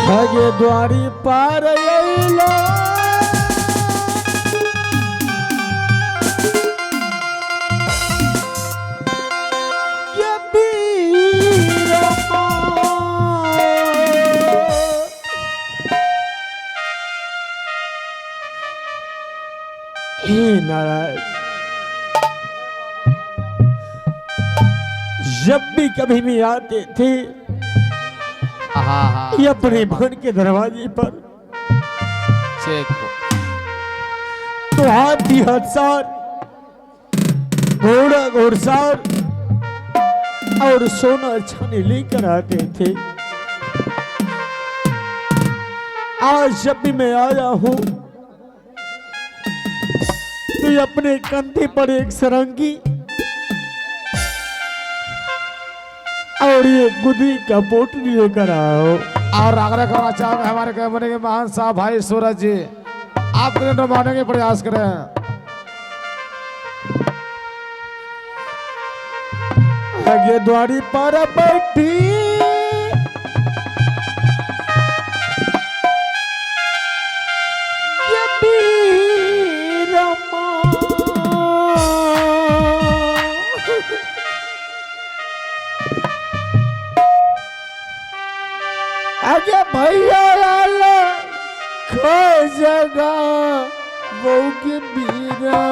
हगे द्वारी पार अइलो ये बीरमा हे नारायण जब भी कभी भी आते थे ये अपने भवन के दरवाजे पर तो हाथी हथसार घोड़ा घोड़सार और सोना छाने लेकर आते थे। आज जब भी मैं आया हूं तो ये अपने कंधे पर एक सरंगी और ये गुदी का पोटली लेकर आओ। और आग्रह करना चाहूंगा हमारे कैमरे के महान साहब भाई सूरज जी, आप मानने के प्रयास करें। आगे द्वारी पर बैठी ये बीरमा आगे भैया लाला खो जगह वो के बीरा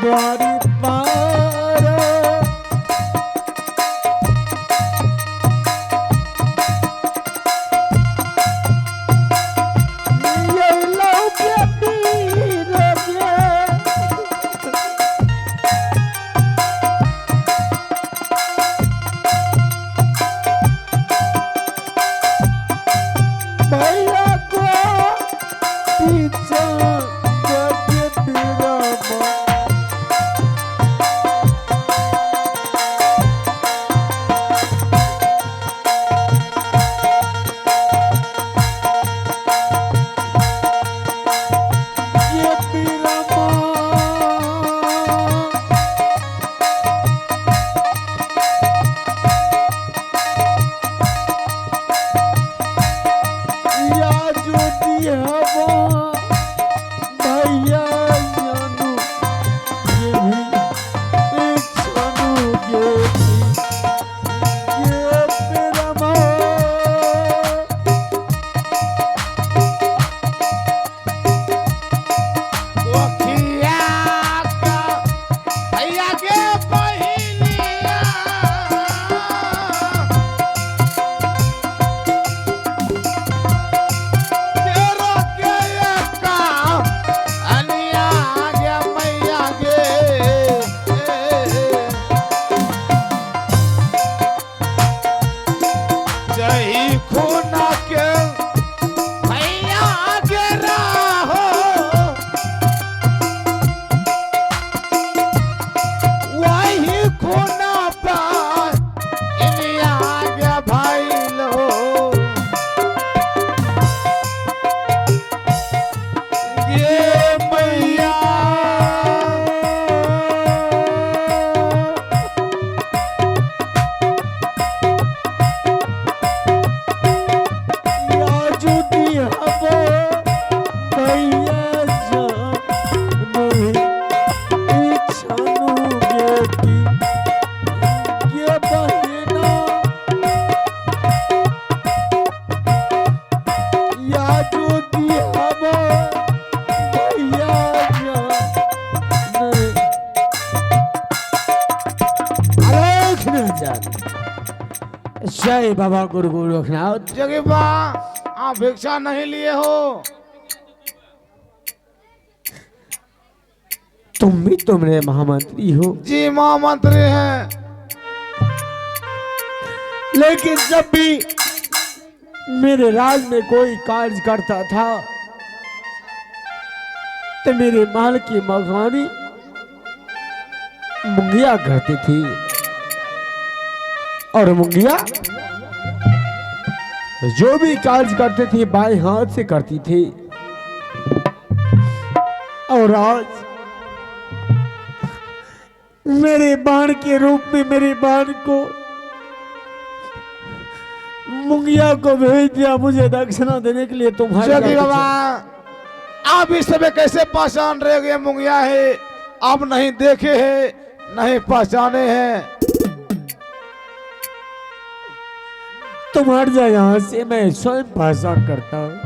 द्वारी पार ये लौके बीरगे भैया को पीछे जाके बीरमा ये बीरमा या जो दिहवा भैया जानू ये भी छानू ये बीरमा भैया के बहिनिया तेरो के का अनिया गया मैया गे जही खूना के भैया के राहो वही खूना पर इनिया गया भाई लो ये मैया या जो दिहवा भैया जानू छानू ये बहिना या जो दिहवा भैया जानू जय बाबा गुरु गोरखनाथ। जगह बा आप भिक्षा नहीं लिए हो। तुम भी तो मेरे महामंत्री हो, जी महामंत्री हैं। लेकिन जब भी मेरे राज में कोई कार्य करता था तो मेरे माल की मगवानी मुंगिया करती थी और मुंगिया जो भी कार्य करते थे बाएं हाथ से करती थी। और आज मेरे बाण के रूप में मेरे बाण को मुंगिया को भेज दिया मुझे दक्षिणा देने के लिए। तुम्हारे जोगी बाबा आप इस समय कैसे पहचान रहे हो ये मुंगिया है? आप नहीं देखे हैं, नहीं पहचाने हैं। तुम हट जाए यहां से, मैं स्वयं पहचान करता हूं।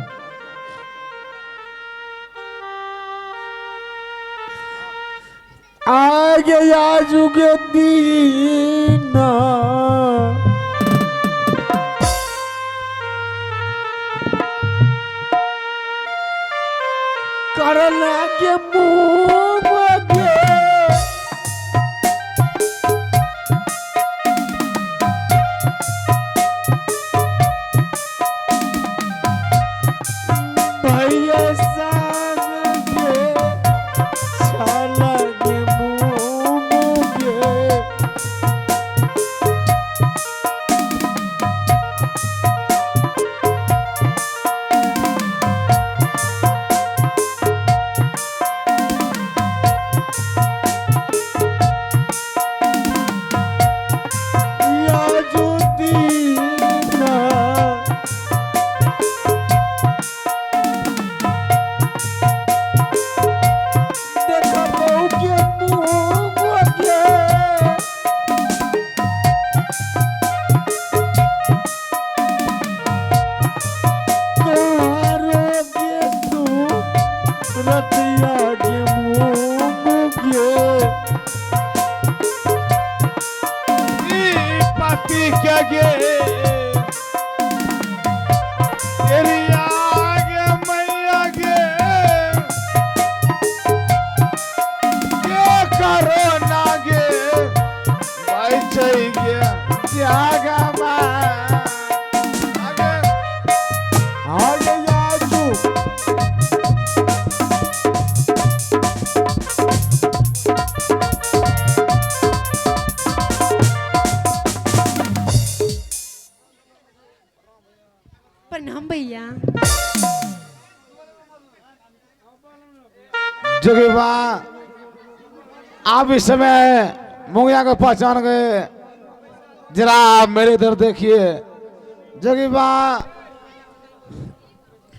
आगे आजुगे दीना करना के मुंह के भैया संग के छाला के मुंह के प्रणाम भैया। जोगी बाबा आप इस समय मुंगिया को पहचान गए। जरा आप मेरे इधर देखिए। जोगी बाबा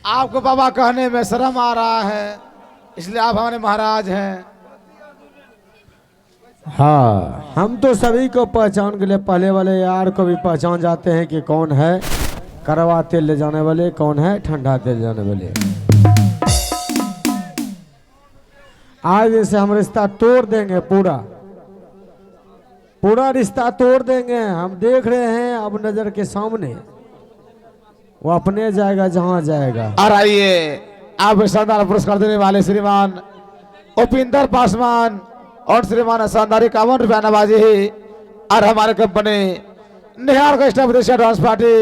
आपको बाबा कहने में शर्म आ रहा है, इसलिए आप हमारे महाराज हैं। हाँ, हम तो सभी को पहचान के लिए पहले वाले यार को भी पहचान जाते हैं कि कौन है करवा तेल ले जाने वाले, कौन है ठंडा तेल ले जाने वाले। आज इसे हम रिश्ता तोड़ देंगे, पूरा पूरा रिश्ता तोड़ देंगे। हम देख रहे हैं अब नजर के सामने, वो अपने जाएगा जहां जाएगा। और आइए आप शानदार पुरस्कार देने वाले श्रीमान उपिंदर पासवान और श्रीमान शानदार 51 रुपया नवाजे ही और हमारे कंपनी निहार का स्टाफ विदेश डांस पार्टी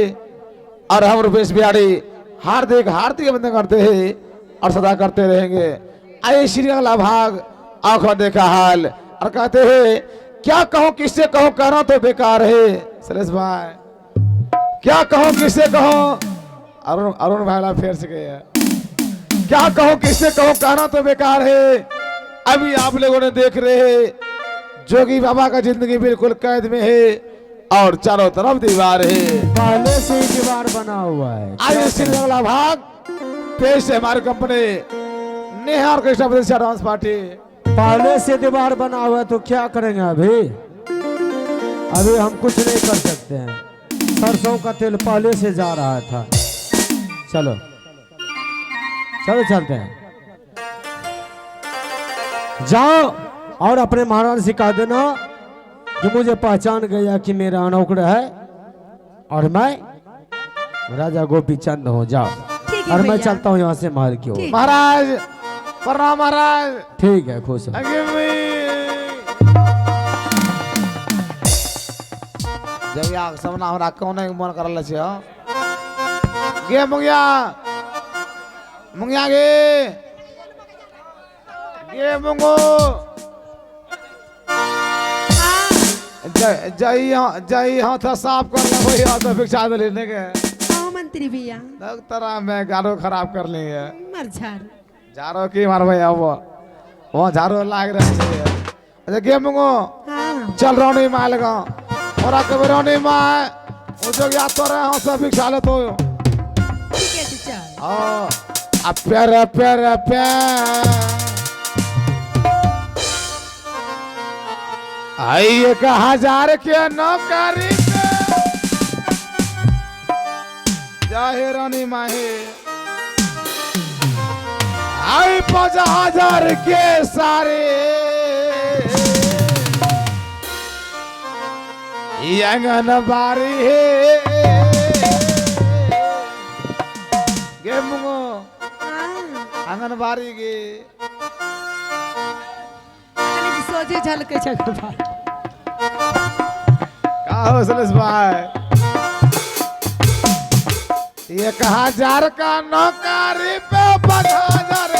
और हम रुपेश बिहारी हार्दिक हार्दिक अभिनंदन करते हैं और सदा करते रहेंगे। आइए श्री अगला भाग आंखों देखा हाल और कहते हैं क्या कहूं किससे कहूं, कहना तो बेकार है। सुरेश भाई क्या कहूं किससे कहूं, अरुण अरुण भाईला फेर से गए हैं। क्या कहूं किससे कहूं, कहना तो बेकार है। अभी आप लोगों ने देख रहे हैं जोगी बाबा का जिंदगी बिल्कुल कैद में है और चारों तरफ दीवार है, पहले से ही दीवार बना हुआ है। आइए श्री अगला भाग पेश है हमारी कंपनी नेहा ऑर्केस्ट्रा विदेश डांस पार्टी। पहले से दीवार बना हुआ है तो क्या करेंगे अभी? अभी हम कुछ नहीं कर सकते हैं। सरसों का तेल पहले से जा रहा था। चलो चलो चलते हैं। जाओ और अपने महाराज से कह देना कि मुझे पहचान गया कि मेरा अनौकड़ा है और मैं राजा गोपी चंद हूँ। जाओ ठीक है और मैं भैया। चलता हूँ यहाँ से महल की ओर। ठीक। महाराज प्रणाम महाराज। ठीक है, खुश रहो। जब या समना हमरा कौन मन करल छै गे मुंगिया मुंगिया गे गे मुंगो जय हाथ साफ कर ले भैया तो भिक्षा दे लेने के हाँ मंत्री भैया तरह में गाड़ो खराब कर ली है मर झाड़ झाड़ो की मार भैया वो झाड़ो लाग रहे हैं अच्छा गे मुंगो हाँ चल रौनी माँ लगा और कभी रौनी माँ वो जो याद तो रहे हो सब भिक्षा ले तो ठीक है चल अब प्यार प्यार प्यार आई 1000 के नौकरी पे जाहे रानी माहे आई 5000 के सारे आंगनबाड़ी है गे मुंगो हाँ आंगनबाड़ी गे सोचे झलके छक का हो सलेश भाई 1000 का नौकरी पे 5000